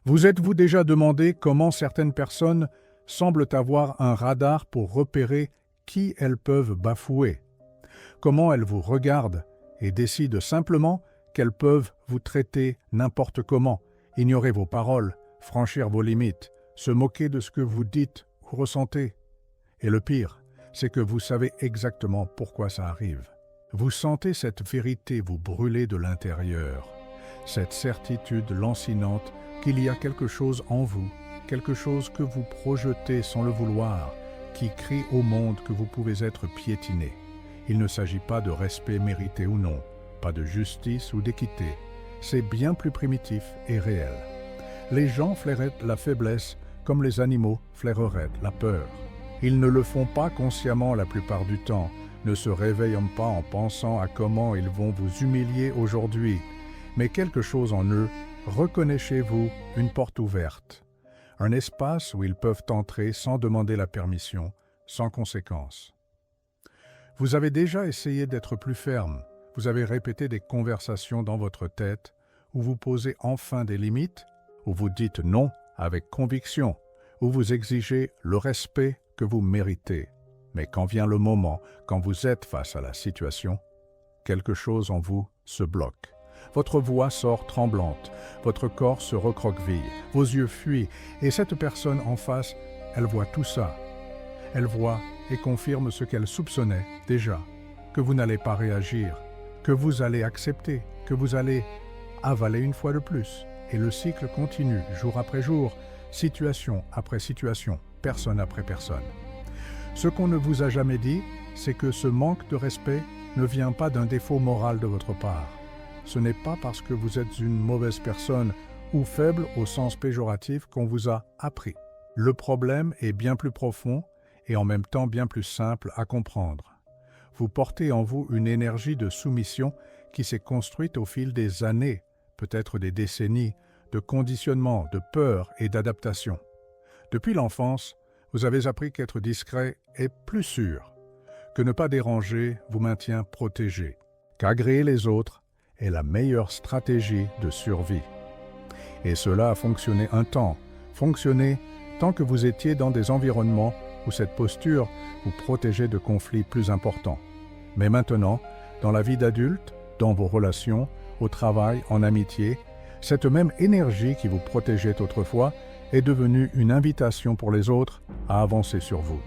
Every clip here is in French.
Vous êtes-vous déjà demandé comment certaines personnes semblent avoir un radar pour repérer qui elles peuvent bafouer? Comment elles vous regardent et décident simplement qu'elles peuvent vous traiter n'importe comment, ignorer vos paroles, franchir vos limites, se moquer de ce que vous dites ou ressentez? Et le pire, c'est que vous savez exactement pourquoi ça arrive. Vous sentez cette vérité vous brûler de l'intérieur, cette certitude lancinante qu'il y a quelque chose en vous, quelque chose que vous projetez sans le vouloir, qui crie au monde que vous pouvez être piétiné. Il ne s'agit pas de respect mérité ou non, pas de justice ou d'équité. C'est bien plus primitif et réel. Les gens flairent la faiblesse comme les animaux flaireraient la peur. Ils ne le font pas consciemment la plupart du temps, ne se réveillant pas en pensant à comment ils vont vous humilier aujourd'hui, mais quelque chose en eux reconnaît chez vous une porte ouverte, un espace où ils peuvent entrer sans demander la permission, sans conséquence. Vous avez déjà essayé d'être plus ferme, vous avez répété des conversations dans votre tête où vous posez enfin des limites, où vous dites non avec conviction, où vous exigez le respect que vous méritez. Mais quand vient le moment, quand vous êtes face à la situation, quelque chose en vous se bloque. Votre voix sort tremblante, votre corps se recroqueville, vos yeux fuient, et cette personne en face, elle voit tout ça. Elle voit et confirme ce qu'elle soupçonnait déjà, que vous n'allez pas réagir, que vous allez accepter, que vous allez avaler une fois de plus. Et le cycle continue, jour après jour, situation après situation, personne après personne. Ce qu'on ne vous a jamais dit, c'est que ce manque de respect ne vient pas d'un défaut moral de votre part. Ce n'est pas parce que vous êtes une mauvaise personne ou faible au sens péjoratif qu'on vous a appris. Le problème est bien plus profond et en même temps bien plus simple à comprendre. Vous portez en vous une énergie de soumission qui s'est construite au fil des années, peut-être des décennies, de conditionnement, de peur et d'adaptation. Depuis l'enfance, vous avez appris qu'être discret est plus sûr, que ne pas déranger vous maintient protégé, qu'agréer les autres est la meilleure stratégie de survie. Et cela a fonctionné un temps, fonctionné tant que vous étiez dans des environnements où cette posture vous protégeait de conflits plus importants. Mais maintenant, dans la vie d'adulte, dans vos relations, au travail, en amitié, cette même énergie qui vous protégeait autrefois est devenue une invitation pour les autres à avancer sur vous.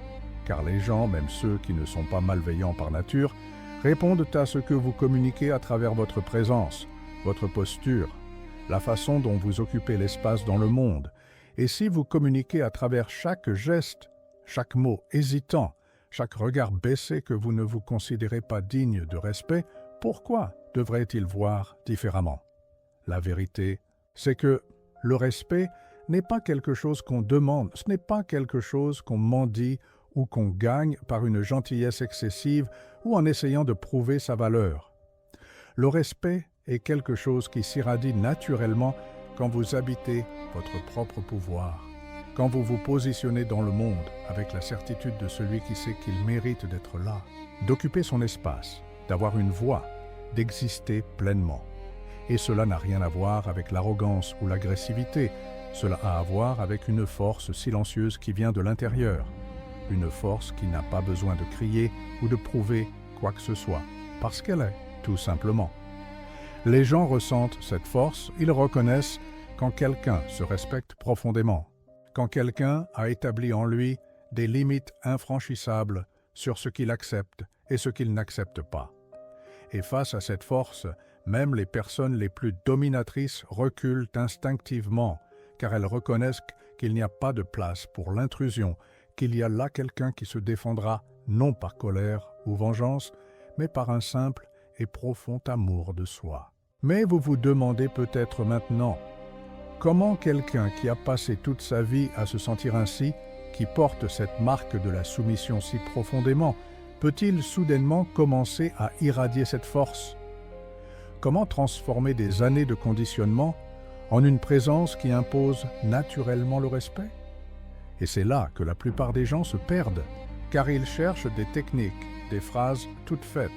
Car les gens, même ceux qui ne sont pas malveillants par nature, répondent à ce que vous communiquez à travers votre présence, votre posture, la façon dont vous occupez l'espace dans le monde. Et si vous communiquez à travers chaque geste, chaque mot hésitant, chaque regard baissé que vous ne vous considérez pas digne de respect, pourquoi devrait-il voir différemment? La vérité, c'est que le respect n'est pas quelque chose qu'on demande, ce n'est pas quelque chose qu'on mendie ou qu'on gagne par une gentillesse excessive ou en essayant de prouver sa valeur. Le respect est quelque chose qui s'irradie naturellement quand vous habitez votre propre pouvoir, quand vous vous positionnez dans le monde avec la certitude de celui qui sait qu'il mérite d'être là, d'occuper son espace, d'avoir une voix, d'exister pleinement. Et cela n'a rien à voir avec l'arrogance ou l'agressivité, cela a à voir avec une force silencieuse qui vient de l'intérieur, une force qui n'a pas besoin de crier ou de prouver quoi que ce soit, parce qu'elle est, tout simplement. Les gens ressentent cette force, ils reconnaissent quand quelqu'un se respecte profondément, quand quelqu'un a établi en lui des limites infranchissables sur ce qu'il accepte et ce qu'il n'accepte pas. Et face à cette force, même les personnes les plus dominatrices reculent instinctivement, car elles reconnaissent qu'il n'y a pas de place pour l'intrusion, qu'il y a là quelqu'un qui se défendra non par colère ou vengeance, mais par un simple et profond amour de soi. Mais vous vous demandez peut-être maintenant, comment quelqu'un qui a passé toute sa vie à se sentir ainsi, qui porte cette marque de la soumission si profondément, peut-il soudainement commencer à irradier cette force? Comment transformer des années de conditionnement en une présence qui impose naturellement le respect? Et c'est là que la plupart des gens se perdent, car ils cherchent des techniques, des phrases toutes faites,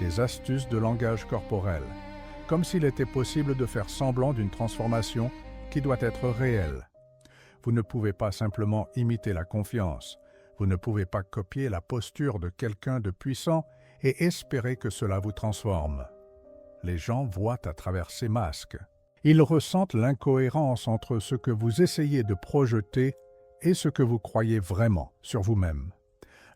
des astuces de langage corporel, comme s'il était possible de faire semblant d'une transformation qui doit être réel. Vous ne pouvez pas simplement imiter la confiance. Vous ne pouvez pas copier la posture de quelqu'un de puissant et espérer que cela vous transforme. Les gens voient à travers ces masques. Ils ressentent l'incohérence entre ce que vous essayez de projeter et ce que vous croyez vraiment sur vous-même.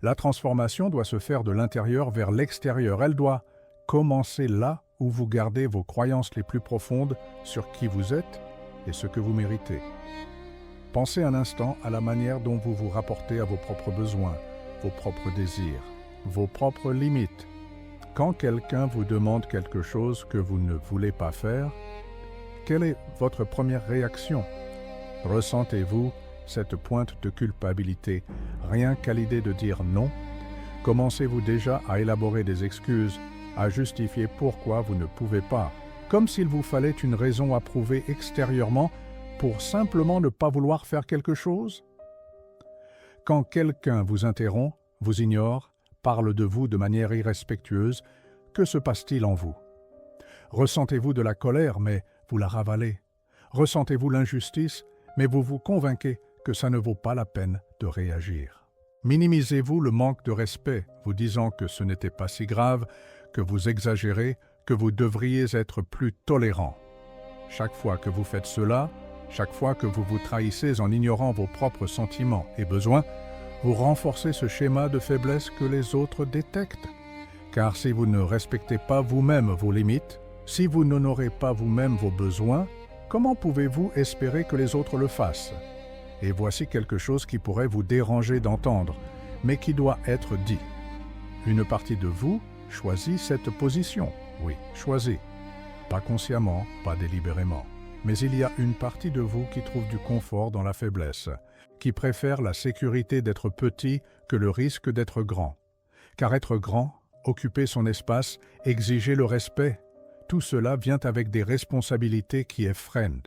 La transformation doit se faire de l'intérieur vers l'extérieur. Elle doit commencer là où vous gardez vos croyances les plus profondes sur qui vous êtes et ce que vous méritez. Pensez un instant à la manière dont vous vous rapportez à vos propres besoins, vos propres désirs, vos propres limites. Quand quelqu'un vous demande quelque chose que vous ne voulez pas faire, quelle est votre première réaction? Ressentez-vous cette pointe de culpabilité rien qu'à l'idée de dire non? Commencez-vous déjà à élaborer des excuses, à justifier pourquoi vous ne pouvez pas, comme s'il vous fallait une raison à prouver extérieurement pour simplement ne pas vouloir faire quelque chose? Quand quelqu'un vous interrompt, vous ignore, parle de vous de manière irrespectueuse, que se passe-t-il en vous? Ressentez-vous de la colère, mais vous la ravalez? Ressentez-vous l'injustice, mais vous vous convainquez que ça ne vaut pas la peine de réagir? Minimisez-vous le manque de respect, vous disant que ce n'était pas si grave, que vous exagérez, que vous devriez être plus tolérant? Chaque fois que vous faites cela, chaque fois que vous vous trahissez en ignorant vos propres sentiments et besoins, vous renforcez ce schéma de faiblesse que les autres détectent. Car si vous ne respectez pas vous-même vos limites, si vous n'honorez pas vous-même vos besoins, comment pouvez-vous espérer que les autres le fassent? Et voici quelque chose qui pourrait vous déranger d'entendre, mais qui doit être dit. Une partie de vous choisit cette position. Oui, choisit. Pas consciemment, pas délibérément. Mais il y a une partie de vous qui trouve du confort dans la faiblesse, qui préfère la sécurité d'être petit que le risque d'être grand. Car être grand, occuper son espace, exiger le respect, tout cela vient avec des responsabilités qui effreinent.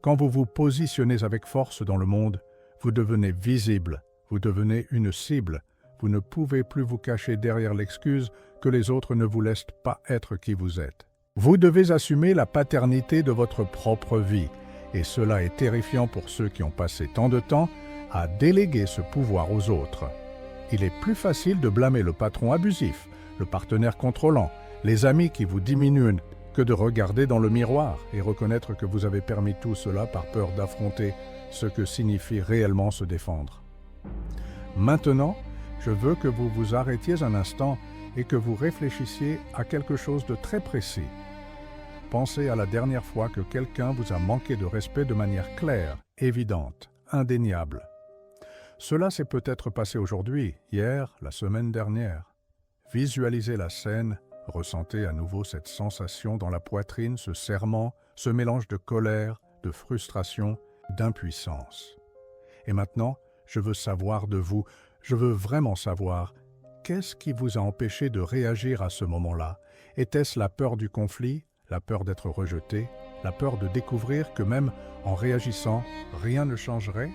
Quand vous vous positionnez avec force dans le monde, vous devenez visible, vous devenez une cible. Vous ne pouvez plus vous cacher derrière l'excuse que les autres ne vous laissent pas être qui vous êtes. Vous devez assumer la paternité de votre propre vie, et cela est terrifiant pour ceux qui ont passé tant de temps à déléguer ce pouvoir aux autres. Il est plus facile de blâmer le patron abusif, le partenaire contrôlant, les amis qui vous diminuent, que de regarder dans le miroir et reconnaître que vous avez permis tout cela par peur d'affronter ce que signifie réellement se défendre. Maintenant, je veux que vous vous arrêtiez un instant et que vous réfléchissiez à quelque chose de très précis. Pensez à la dernière fois que quelqu'un vous a manqué de respect de manière claire, évidente, indéniable. Cela s'est peut-être passé aujourd'hui, hier, la semaine dernière. Visualisez la scène, ressentez à nouveau cette sensation dans la poitrine, ce serrement, ce mélange de colère, de frustration, d'impuissance. Et maintenant, je veux savoir de vous, je veux vraiment savoir, qu'est-ce qui vous a empêché de réagir à ce moment-là? Était-ce la peur du conflit, la peur d'être rejeté, la peur de découvrir que même en réagissant, rien ne changerait?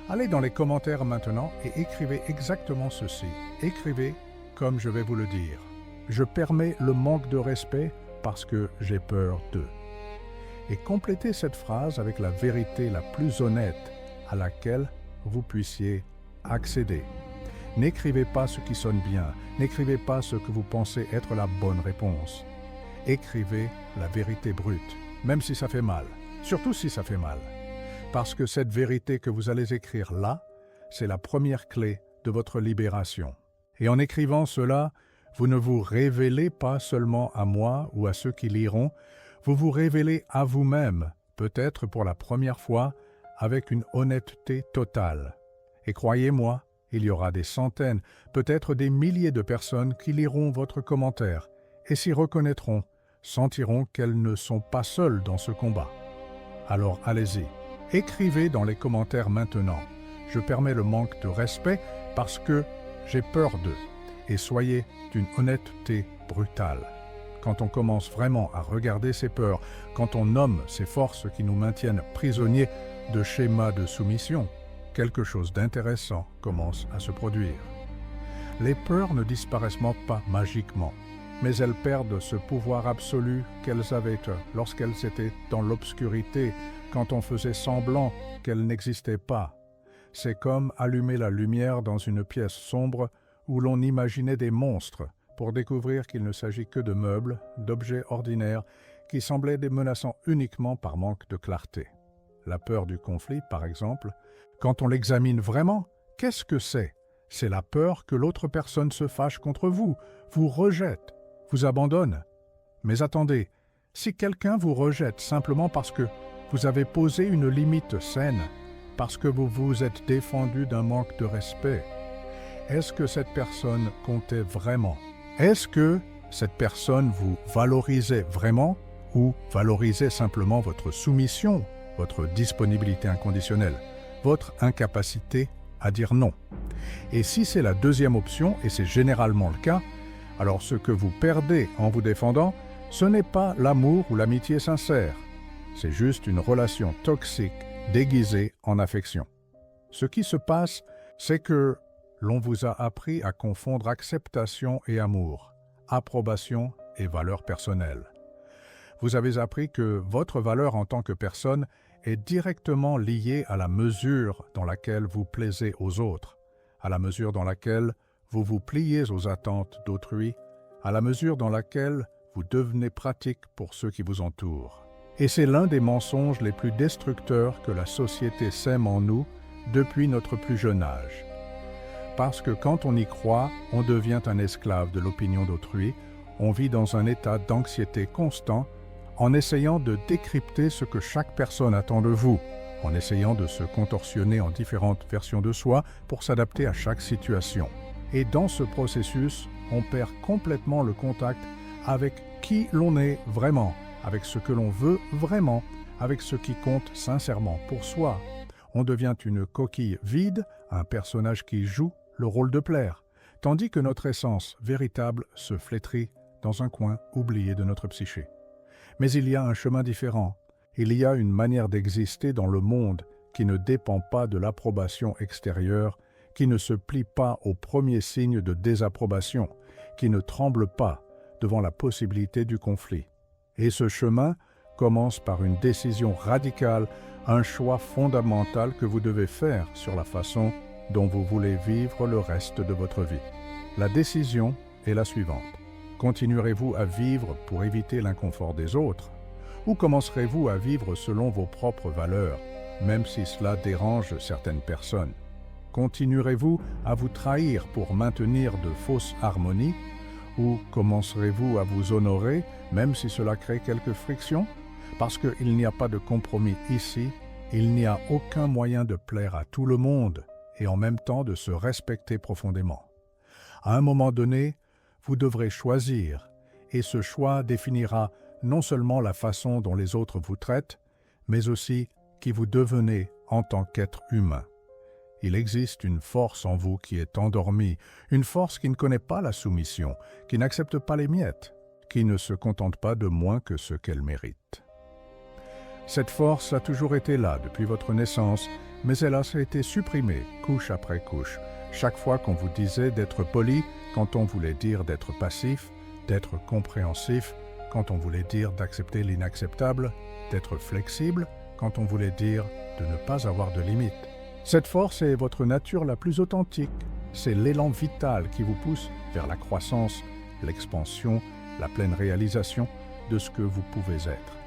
Allez dans les commentaires maintenant et écrivez exactement ceci. Écrivez comme je vais vous le dire. Je permets le manque de respect parce que j'ai peur d'eux. Et complétez cette phrase avec la vérité la plus honnête à laquelle vous puissiez accéder. N'écrivez pas ce qui sonne bien, n'écrivez pas ce que vous pensez être la bonne réponse. Écrivez la vérité brute, même si ça fait mal, surtout si ça fait mal. Parce que cette vérité que vous allez écrire là, c'est la première clé de votre libération. Et en écrivant cela, vous ne vous révélez pas seulement à moi ou à ceux qui liront, vous vous révélez à vous-même, peut-être pour la première fois, avec une honnêteté totale. Et croyez-moi, il y aura des centaines, peut-être des milliers de personnes qui liront votre commentaire et s'y reconnaîtront, sentiront qu'elles ne sont pas seules dans ce combat. Alors allez-y, écrivez dans les commentaires maintenant. Je permets le manque de respect parce que j'ai peur d'eux. Et soyez d'une honnêteté brutale. Quand on commence vraiment à regarder ses peurs, quand on nomme ces forces qui nous maintiennent prisonniers de schémas de soumission, quelque chose d'intéressant commence à se produire. Les peurs ne disparaissent pas magiquement. mais elles perdent ce pouvoir absolu qu'elles avaient lorsqu'elles étaient dans l'obscurité, quand on faisait semblant qu'elles n'existaient pas. C'est comme allumer la lumière dans une pièce sombre où l'on imaginait des monstres pour découvrir qu'il ne s'agit que de meubles, d'objets ordinaires qui semblaient menaçants uniquement par manque de clarté. La peur du conflit, par exemple, quand on l'examine vraiment, qu'est-ce que c'est ? C'est la peur que l'autre personne se fâche contre vous, vous rejette, vous abandonne. Mais attendez, si quelqu'un vous rejette simplement parce que vous avez posé une limite saine, parce que vous vous êtes défendu d'un manque de respect, est-ce que cette personne comptait vraiment ? Est-ce que cette personne vous valorisait vraiment ou valorisait simplement votre soumission, votre disponibilité inconditionnelle, votre incapacité à dire non? Et si c'est la deuxième option, et c'est généralement le cas, alors ce que vous perdez en vous défendant, ce n'est pas l'amour ou l'amitié sincère. C'est juste une relation toxique déguisée en affection. Ce qui se passe, c'est que l'on vous a appris à confondre acceptation et amour, approbation et valeur personnelle. Vous avez appris que votre valeur en tant que personne est directement liée à la mesure dans laquelle vous plaisez aux autres, à la mesure dans laquelle vous vous pliez aux attentes d'autrui, à la mesure dans laquelle vous devenez pratique pour ceux qui vous entourent. Et c'est l'un des mensonges les plus destructeurs que la société sème en nous depuis notre plus jeune âge. Parce que quand on y croit, on devient un esclave de l'opinion d'autrui, on vit dans un état d'anxiété constant en essayant de décrypter ce que chaque personne attend de vous, en essayant de se contorsionner en différentes versions de soi pour s'adapter à chaque situation. Et dans ce processus, on perd complètement le contact avec qui l'on est vraiment, avec ce que l'on veut vraiment, avec ce qui compte sincèrement pour soi. On devient une coquille vide, un personnage qui joue le rôle de plaire, tandis que notre essence véritable se flétrit dans un coin oublié de notre psyché. Mais il y a un chemin différent. Il y a une manière d'exister dans le monde qui ne dépend pas de l'approbation extérieure, qui ne se plie pas aux premiers signes de désapprobation, qui ne tremble pas devant la possibilité du conflit. Et ce chemin commence par une décision radicale, un choix fondamental que vous devez faire sur la façon dont vous voulez vivre le reste de votre vie. La décision est la suivante. Continuerez-vous à vivre pour éviter l'inconfort des autres? Ou commencerez-vous à vivre selon vos propres valeurs, même si cela dérange certaines personnes? Continuerez-vous à vous trahir pour maintenir de fausses harmonies? Ou commencerez-vous à vous honorer, même si cela crée quelques frictions? Parce qu'il n'y a pas de compromis ici, il n'y a aucun moyen de plaire à tout le monde et en même temps de se respecter profondément. À un moment donné, vous devrez choisir, et ce choix définira non seulement la façon dont les autres vous traitent, mais aussi qui vous devenez en tant qu'être humain. Il existe une force en vous qui est endormie, une force qui ne connaît pas la soumission, qui n'accepte pas les miettes, qui ne se contente pas de moins que ce qu'elle mérite. Cette force a toujours été là depuis votre naissance, mais elle a été supprimée couche après couche, chaque fois qu'on vous disait d'être poli, quand on voulait dire d'être passif, d'être compréhensif, quand on voulait dire d'accepter l'inacceptable, d'être flexible, quand on voulait dire de ne pas avoir de limites. Cette force est votre nature la plus authentique. C'est l'élan vital qui vous pousse vers la croissance, l'expansion, la pleine réalisation de ce que vous pouvez être.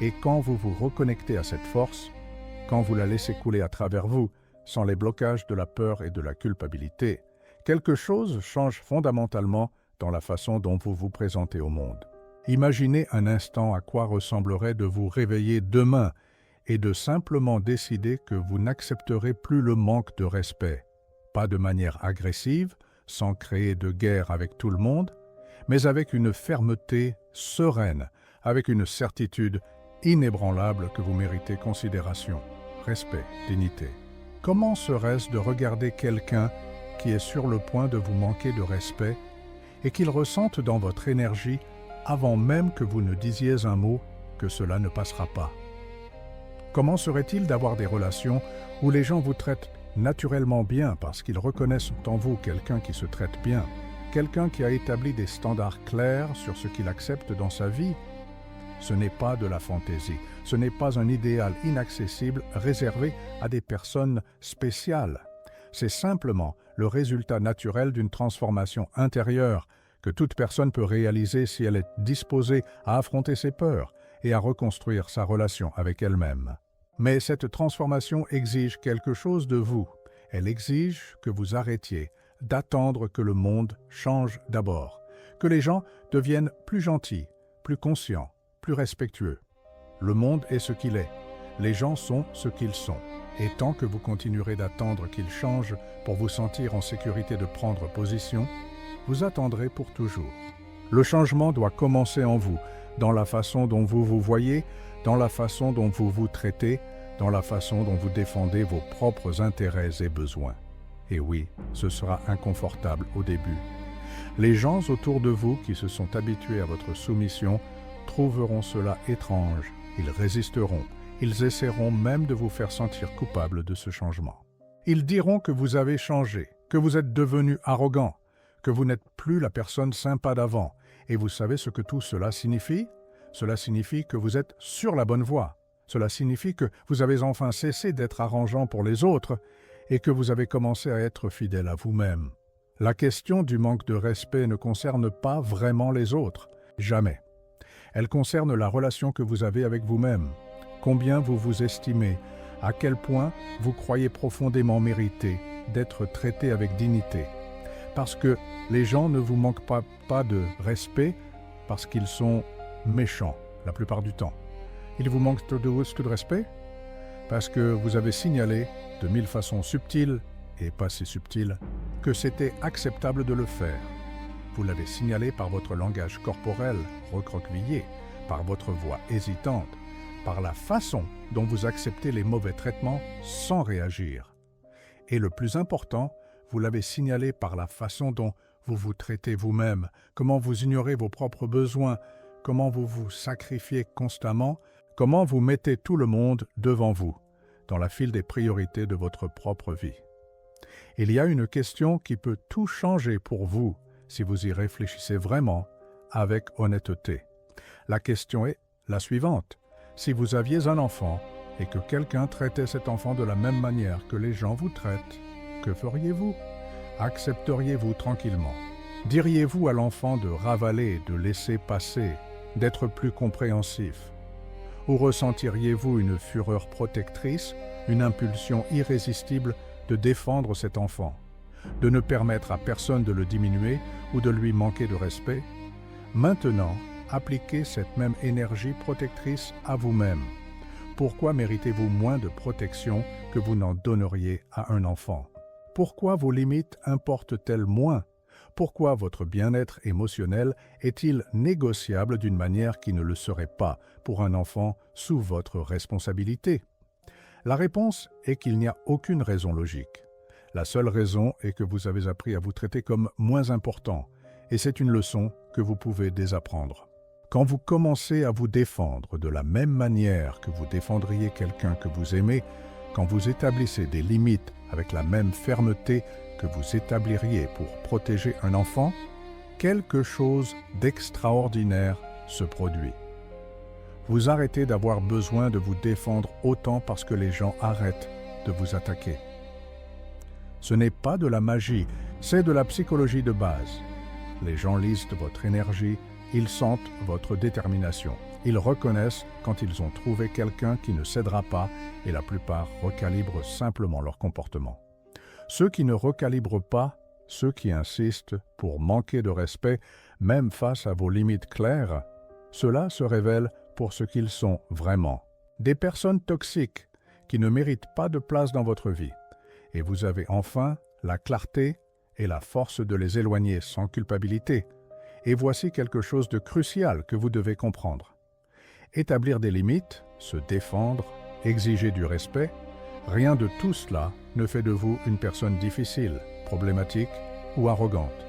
Et quand vous vous reconnectez à cette force, quand vous la laissez couler à travers vous, sans les blocages de la peur et de la culpabilité, quelque chose change fondamentalement dans la façon dont vous vous présentez au monde. Imaginez un instant à quoi ressemblerait de vous réveiller demain et de simplement décider que vous n'accepterez plus le manque de respect, pas de manière agressive, sans créer de guerre avec tout le monde, mais avec une fermeté sereine, avec une certitude inébranlable que vous méritez considération, respect, dignité. Comment serait-ce de regarder quelqu'un qui est sur le point de vous manquer de respect et qu'il ressente dans votre énergie, avant même que vous ne disiez un mot, que cela ne passera pas? Comment serait-il d'avoir des relations où les gens vous traitent naturellement bien parce qu'ils reconnaissent en vous quelqu'un qui se traite bien, quelqu'un qui a établi des standards clairs sur ce qu'il accepte dans sa vie. Ce n'est pas de la fantaisie, ce n'est pas un idéal inaccessible réservé à des personnes spéciales. C'est simplement le résultat naturel d'une transformation intérieure que toute personne peut réaliser si elle est disposée à affronter ses peurs et à reconstruire sa relation avec elle-même. Mais cette transformation exige quelque chose de vous. Elle exige que vous arrêtiez d'attendre que le monde change d'abord, que les gens deviennent plus gentils, plus conscients, plus respectueux. Le monde est ce qu'il est. Les gens sont ce qu'ils sont. Et tant que vous continuerez d'attendre qu'ils changent pour vous sentir en sécurité de prendre position, vous attendrez pour toujours. Le changement doit commencer en vous, dans la façon dont vous vous voyez, dans la façon dont vous vous traitez, dans la façon dont vous défendez vos propres intérêts et besoins. Et oui, ce sera inconfortable au début. Les gens autour de vous qui se sont habitués à votre soumission trouveront cela étrange, ils résisteront, ils essaieront même de vous faire sentir coupable de ce changement. Ils diront que vous avez changé, que vous êtes devenu arrogant, que vous n'êtes plus la personne sympa d'avant. Et vous savez ce que tout cela signifie? Cela signifie que vous êtes sur la bonne voie. Cela signifie que vous avez enfin cessé d'être arrangeant pour les autres et que vous avez commencé à être fidèle à vous-même. La question du manque de respect ne concerne pas vraiment les autres, jamais. Elle concerne la relation que vous avez avec vous-même, combien vous vous estimez, à quel point vous croyez profondément mériter d'être traité avec dignité. Parce que les gens ne vous manquent pas de respect parce qu'ils sont méchants la plupart du temps. Ils vous manquent de respect parce que vous avez signalé de 1000 façons subtiles et pas si subtiles que c'était acceptable de le faire. Vous l'avez signalé par votre langage corporel recroquevillé, par votre voix hésitante, par la façon dont vous acceptez les mauvais traitements sans réagir. Et le plus important, vous l'avez signalé par la façon dont vous vous traitez vous-même, comment vous ignorez vos propres besoins, comment vous vous sacrifiez constamment, comment vous mettez tout le monde devant vous, dans la file des priorités de votre propre vie. Il y a une question qui peut tout changer pour vous si vous y réfléchissez vraiment avec honnêteté. La question est la suivante. Si vous aviez un enfant et que quelqu'un traitait cet enfant de la même manière que les gens vous traitent, que feriez-vous? Accepteriez-vous tranquillement? Diriez-vous à l'enfant de ravaler, de laisser passer, d'être plus compréhensif? Ou ressentiriez-vous une fureur protectrice, une impulsion irrésistible de défendre cet enfant, de ne permettre à personne de le diminuer ou de lui manquer de respect? Maintenant, appliquez cette même énergie protectrice à vous-même. Pourquoi méritez-vous moins de protection que vous n'en donneriez à un enfant? Pourquoi vos limites importent-elles moins? Pourquoi votre bien-être émotionnel est-il négociable d'une manière qui ne le serait pas pour un enfant sous votre responsabilité? La réponse est qu'il n'y a aucune raison logique. La seule raison est que vous avez appris à vous traiter comme moins important, et c'est une leçon que vous pouvez désapprendre. Quand vous commencez à vous défendre de la même manière que vous défendriez quelqu'un que vous aimez, quand vous établissez des limites avec la même fermeté que vous établiriez pour protéger un enfant, quelque chose d'extraordinaire se produit. Vous arrêtez d'avoir besoin de vous défendre autant parce que les gens arrêtent de vous attaquer. Ce n'est pas de la magie, c'est de la psychologie de base. Les gens lisent votre énergie, ils sentent votre détermination. Ils reconnaissent quand ils ont trouvé quelqu'un qui ne cédera pas et la plupart recalibrent simplement leur comportement. Ceux qui ne recalibrent pas, ceux qui insistent pour manquer de respect, même face à vos limites claires, ceux-là se révèlent pour ce qu'ils sont vraiment. Des personnes toxiques qui ne méritent pas de place dans votre vie. Et vous avez enfin la clarté et la force de les éloigner sans culpabilité. Et voici quelque chose de crucial que vous devez comprendre. Établir des limites, se défendre, exiger du respect, rien de tout cela ne fait de vous une personne difficile, problématique ou arrogante.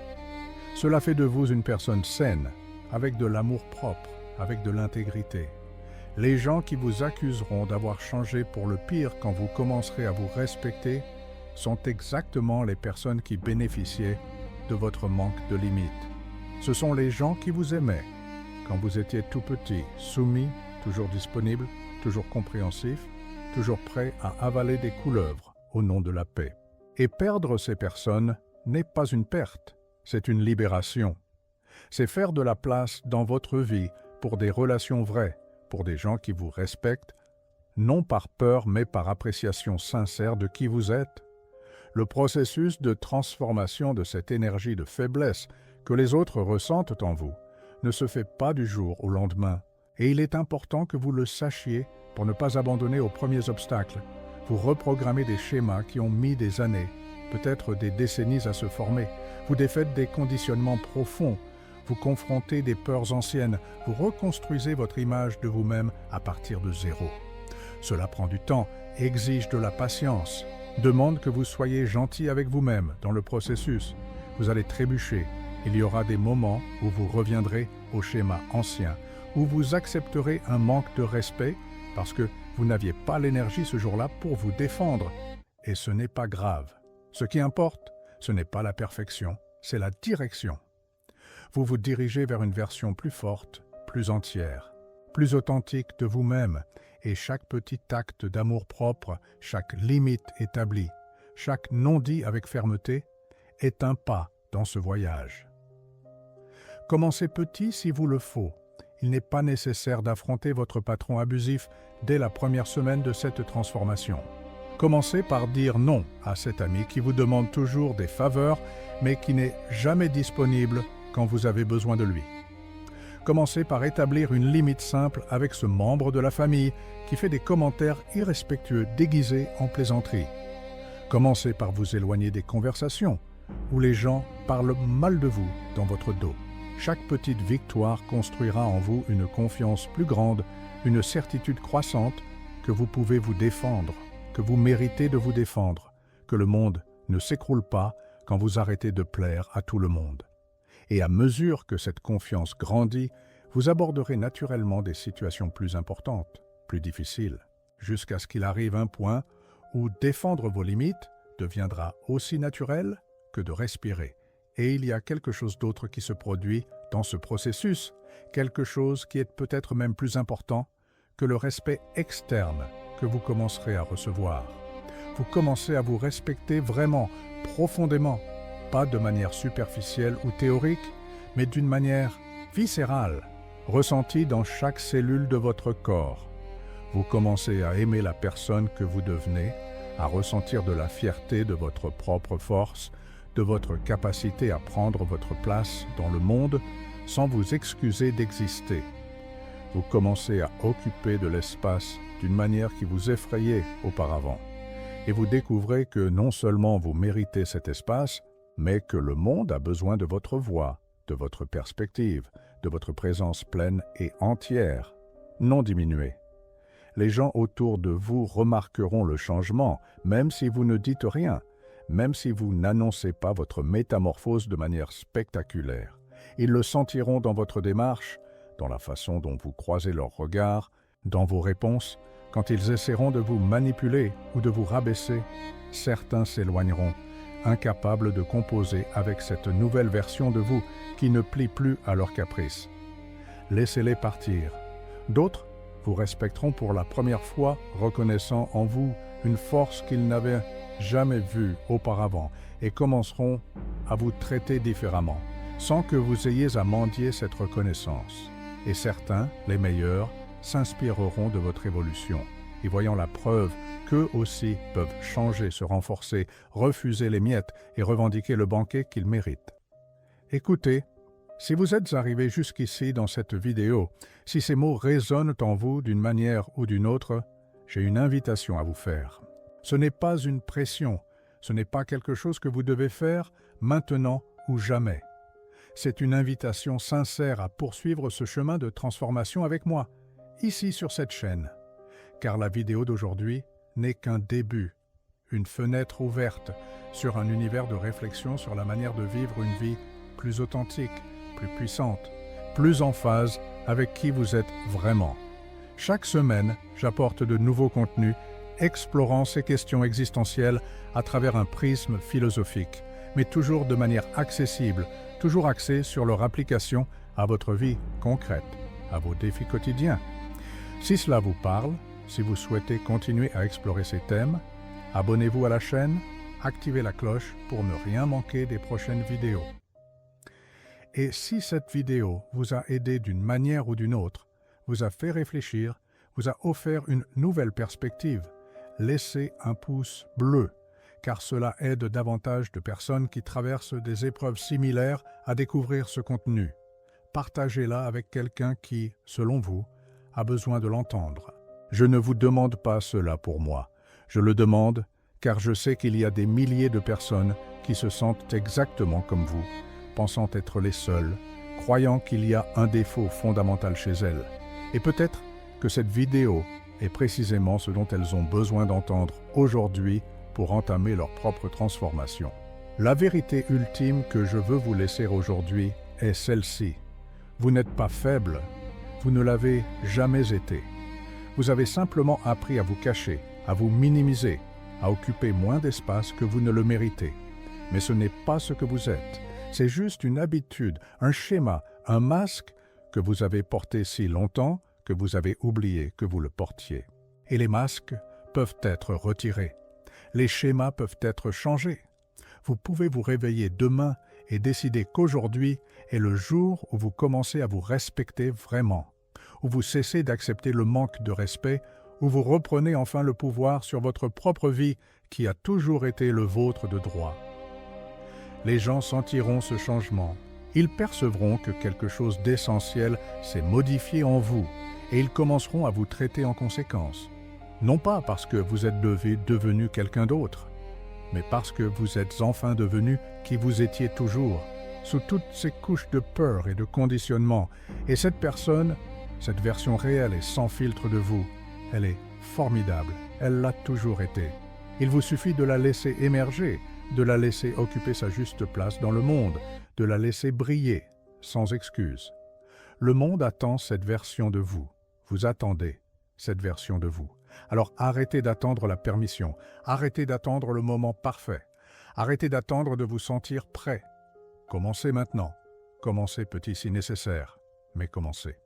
Cela fait de vous une personne saine, avec de l'amour-propre, avec de l'intégrité. Les gens qui vous accuseront d'avoir changé pour le pire quand vous commencerez à vous respecter sont exactement les personnes qui bénéficiaient de votre manque de limites. Ce sont les gens qui vous aimaient quand vous étiez tout petit, soumis, toujours disponible, toujours compréhensif, toujours prêt à avaler des couleuvres au nom de la paix. Et perdre ces personnes n'est pas une perte, c'est une libération. C'est faire de la place dans votre vie pour des relations vraies, pour des gens qui vous respectent, non par peur mais par appréciation sincère de qui vous êtes. Le processus de transformation de cette énergie de faiblesse que les autres ressentent en vous ne se fait pas du jour au lendemain, et il est important que vous le sachiez pour ne pas abandonner aux premiers obstacles. Vous reprogrammez des schémas qui ont mis des années, peut-être des décennies à se former. Vous défaites des conditionnements profonds. Vous confrontez des peurs anciennes. Vous reconstruisez votre image de vous-même à partir de zéro. Cela prend du temps, exige de la patience, demande que vous soyez gentil avec vous-même dans le processus. Vous allez trébucher. Il y aura des moments où vous reviendrez au schéma ancien, où vous accepterez un manque de respect parce que vous n'aviez pas l'énergie ce jour-là pour vous défendre. Et ce n'est pas grave. Ce qui importe, ce n'est pas la perfection, c'est la direction. Vous vous dirigez vers une version plus forte, plus entière, plus authentique de vous-même, et chaque petit acte d'amour-propre, chaque limite établie, chaque non-dit avec fermeté, est un pas dans ce voyage. Commencez petit si vous le faut. Il n'est pas nécessaire d'affronter votre patron abusif dès la première semaine de cette transformation. Commencez par dire non à cet ami qui vous demande toujours des faveurs, mais qui n'est jamais disponible quand vous avez besoin de lui. Commencez par établir une limite simple avec ce membre de la famille qui fait des commentaires irrespectueux déguisés en plaisanterie. Commencez par vous éloigner des conversations où les gens parlent mal de vous dans votre dos. Chaque petite victoire construira en vous une confiance plus grande, une certitude croissante que vous pouvez vous défendre, que vous méritez de vous défendre, que le monde ne s'écroule pas quand vous arrêtez de plaire à tout le monde. Et à mesure que cette confiance grandit, vous aborderez naturellement des situations plus importantes, plus difficiles, jusqu'à ce qu'il arrive un point où défendre vos limites deviendra aussi naturel que de respirer. Et il y a quelque chose d'autre qui se produit dans ce processus, quelque chose qui est peut-être même plus important que le respect externe que vous commencerez à recevoir. Vous commencez à vous respecter vraiment, profondément, pas de manière superficielle ou théorique, mais d'une manière viscérale, ressentie dans chaque cellule de votre corps. Vous commencez à aimer la personne que vous devenez, à ressentir de la fierté de votre propre force, de votre capacité à prendre votre place dans le monde sans vous excuser d'exister. Vous commencez à occuper de l'espace d'une manière qui vous effrayait auparavant. Et vous découvrez que non seulement vous méritez cet espace, mais que le monde a besoin de votre voix, de votre perspective, de votre présence pleine et entière, non diminuée. Les gens autour de vous remarqueront le changement, même si vous ne dites rien, même si vous n'annoncez pas votre métamorphose de manière spectaculaire. Ils le sentiront dans votre démarche, dans la façon dont vous croisez leurs regards, dans vos réponses. Quand ils essaieront de vous manipuler ou de vous rabaisser, certains s'éloigneront, incapables de composer avec cette nouvelle version de vous qui ne plie plus à leurs caprices. Laissez-les partir. D'autres vous respecteront pour la première fois, reconnaissant en vous une force qu'ils n'avaient jamais vue auparavant et commenceront à vous traiter différemment, sans que vous ayez à mendier cette reconnaissance. Et certains, les meilleurs, s'inspireront de votre évolution, et voyant la preuve qu'eux aussi peuvent changer, se renforcer, refuser les miettes et revendiquer le banquet qu'ils méritent. Écoutez, si vous êtes arrivé jusqu'ici dans cette vidéo, si ces mots résonnent en vous d'une manière ou d'une autre, j'ai une invitation à vous faire. Ce n'est pas une pression, ce n'est pas quelque chose que vous devez faire maintenant ou jamais. C'est une invitation sincère à poursuivre ce chemin de transformation avec moi, ici sur cette chaîne. Car la vidéo d'aujourd'hui n'est qu'un début, une fenêtre ouverte sur un univers de réflexion sur la manière de vivre une vie plus authentique, plus puissante, plus en phase avec qui vous êtes vraiment. Chaque semaine, j'apporte de nouveaux contenus explorant ces questions existentielles à travers un prisme philosophique, mais toujours de manière accessible, toujours axée sur leur application à votre vie concrète, à vos défis quotidiens. Si cela vous parle, si vous souhaitez continuer à explorer ces thèmes, abonnez-vous à la chaîne, activez la cloche pour ne rien manquer des prochaines vidéos. Et si cette vidéo vous a aidé d'une manière ou d'une autre, vous a fait réfléchir, vous a offert une nouvelle perspective, laissez un pouce bleu, car cela aide davantage de personnes qui traversent des épreuves similaires à découvrir ce contenu. Partagez-la avec quelqu'un qui, selon vous, a besoin de l'entendre. Je ne vous demande pas cela pour moi. Je le demande car je sais qu'il y a des milliers de personnes qui se sentent exactement comme vous, pensant être les seules, croyant qu'il y a un défaut fondamental chez elles. Et peut-être que cette vidéo est précisément ce dont elles ont besoin d'entendre aujourd'hui pour entamer leur propre transformation. La vérité ultime que je veux vous laisser aujourd'hui est celle-ci. Vous n'êtes pas faible, vous ne l'avez jamais été. Vous avez simplement appris à vous cacher, à vous minimiser, à occuper moins d'espace que vous ne le méritez. Mais ce n'est pas ce que vous êtes. C'est juste une habitude, un schéma, un masque que vous avez porté si longtemps que vous avez oublié que vous le portiez. Et les masques peuvent être retirés. Les schémas peuvent être changés. Vous pouvez vous réveiller demain et décider qu'aujourd'hui est le jour où vous commencez à vous respecter vraiment, où vous cessez d'accepter le manque de respect, où vous reprenez enfin le pouvoir sur votre propre vie qui a toujours été le vôtre de droit. Les gens sentiront ce changement. Ils percevront que quelque chose d'essentiel s'est modifié en vous et ils commenceront à vous traiter en conséquence. Non pas parce que vous êtes devenu quelqu'un d'autre, mais parce que vous êtes enfin devenu qui vous étiez toujours, sous toutes ces couches de peur et de conditionnement. Et cette personne, cette version réelle et sans filtre de vous, elle est formidable, elle l'a toujours été. Il vous suffit de la laisser émerger, de la laisser occuper sa juste place dans le monde, de la laisser briller, sans excuse. Le monde attend cette version de vous. Vous attendez cette version de vous. Alors arrêtez d'attendre la permission, arrêtez d'attendre le moment parfait, arrêtez d'attendre de vous sentir prêt. Commencez maintenant, commencez petit si nécessaire, mais commencez.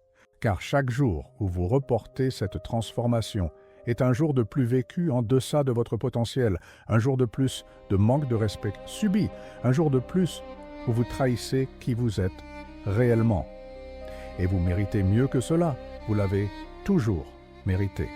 Car chaque jour où vous reportez cette transformation est un jour de plus vécu en deçà de votre potentiel, un jour de plus de manque de respect subi, un jour de plus où vous trahissez qui vous êtes réellement. Et vous méritez mieux que cela, vous l'avez toujours mérité.